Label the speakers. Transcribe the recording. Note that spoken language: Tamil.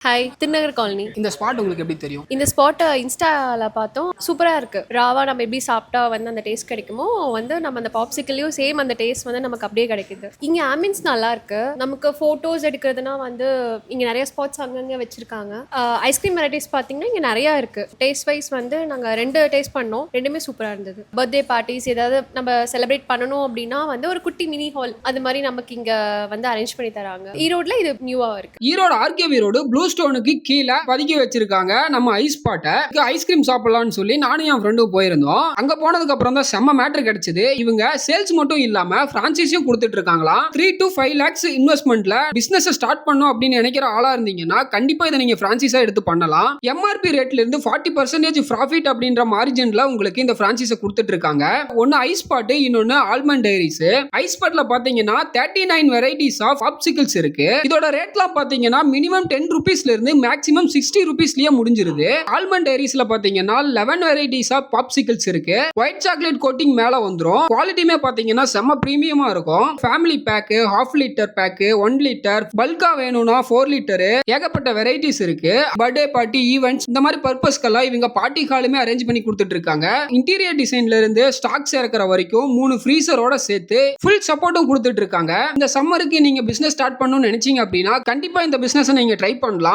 Speaker 1: Hi, Thirunagar colony.
Speaker 2: இந்த ஸ்பாட் உங்களுக்கு எப்படி தெரியும்?
Speaker 1: இந்த ஸ்பாட்டை இன்ஸ்டால பார்த்தோம். சூப்பரா இருக்கு. ராவா நம்ம எப்படி சாப்பிட்டா வந்து அந்த டேஸ்ட் கிடைக்குமோ வந்து நம்ம அந்த பாப்சிக்கல்லையும் சேம் அந்த டேஸ்ட் வந்து நமக்கு அப்படியே கிடைக்குது. இங்கே ஆம்பியன்ஸ் நல்லா இருக்கு. நமக்கு ஃபோட்டோஸ் எடுக்கிறதுனா வந்து இங்கே நிறைய ஸ்பாட்ஸ் அங்கங்கே வச்சிருக்காங்க. ஐஸ்கிரீம் வெரைட்டிஸ் பார்த்தீங்கன்னா இங்கே நிறையா இருக்கு. டேஸ்ட் வைஸ் வந்து நாங்கள் 2 டேஸ்ட் பண்ணோம். 2மே சூப்பராக இருந்தது. பர்த்டே பார்ட்டிஸ் ஏதாவது நம்ம செலிப்ரேட் பண்ணணும் அப்படின்னா வந்து ஒரு குட்டி மினி ஹால் அது மாதிரி நமக்கு இங்கே வந்து அரேஞ்ச் பண்ணி தராங்க. ஈரோட்ல இது நியூவாக இருக்கு.
Speaker 2: ஈரோடு ஆர்கேவி ரோடு ப்ளூ ஸ்டோனுக்கு கீழே பதுக்கி வச்சிருக்காங்க நம்ம ஐஸ் பாட்டை. ஐஸ்கிரீம் சாப்பிடலாம்னு சொல்லி நானும் என் ஃப்ரெண்டும் போயிருந்தோம். அங்க போனதுக்கு அப்புறம் தான் செம்ம மேட்டர் கிடைச்சது. இவங்க சேல்ஸ் மட்டும் இல்லாம பிரான்சைஸியும் கொடுத்துட்டு இருக்காங்களாம். 3 to 5 lakhs இன்வெஸ்ட்மெண்ட்ல பிசினஸ் ஸ்டார்ட் பண்ணும் அப்படின்னு நினைக்கிற ஆளா இருந்தீங்கன்னா கண்டிப்பா இதை நீங்க பிரான்சைஸா எடுத்து பண்ணலாம். எம்ஆர்பி ரேட்ல இருந்து 40% ப்ராஃபிட் அப்படின்ற மார்ஜின்ல உங்களுக்கு இந்த பிரான்சைஸை கொடுத்துட்டு இருக்காங்க. ஒன்னு ஐஸ் பாட்டு, இன்னொன்னு ஆல்மண்ட் டைரிஸ். ஐஸ் பாட்ல பாத்தீங்கன்னா 39 வெரைட்டிஸ் ஆஃப் பாப்சிக்கிள்ஸ் இருக்கு. இதோட ரேட்லாம் பாத்தீங்கன்னா மினிமம் 10 ரூபீஸ்ல இருந்து மேக்ஸிமம் 60 ரூபீஸ்லயே முடிஞ்சிருது. ஆல்மண்ட் டைரிஸ்ல பாத்தீங்கன்னா 11 வெரைட்டிஸ் ஆஃப் பாப்சிக்கிள்ஸ் இருக்கு. ஒயிட் சாக்லேட் கோட்டிங் மேல வந்துரும். குவாலிட்டியுமே பாத்தீங்கன்னா செம்ம பிரீமியமா இருக்கும். Family pack, half litre pack, 1 litre, பல்கா வேணும்னா 4 லிட்டர், ஏகப்பட்ட வெரைட்டிஸ் இருக்கு. பர்த்டே பார்ட்டி, ஈவென்ட்ஸ் இந்த மாதிரி பர்பஸ்க்கெல்லாம் இவங்க பார்ட்டி ஹாலுமே அரேஞ்ச் பண்ணி கொடுத்துட்டு இருக்காங்க. இன்டீரியர் டிசைன்ல இருந்து ஸ்டாக்ஸ் இறக்குற வரைக்கும் 3 ஃப்ரீசரோட சேர்த்து ஃபுல் சப்போர்ட்டும் கொடுத்துட்டு இருக்காங்க. இந்த சம்மருக்கு நீங்க பிசினஸ் ஸ்டார்ட் பண்ணணும்னு நினைச்சீங்க அப்படின்னா கண்டிப்பா இந்த பிசினஸ் நீங்க ட்ரை பண்ணலாம்.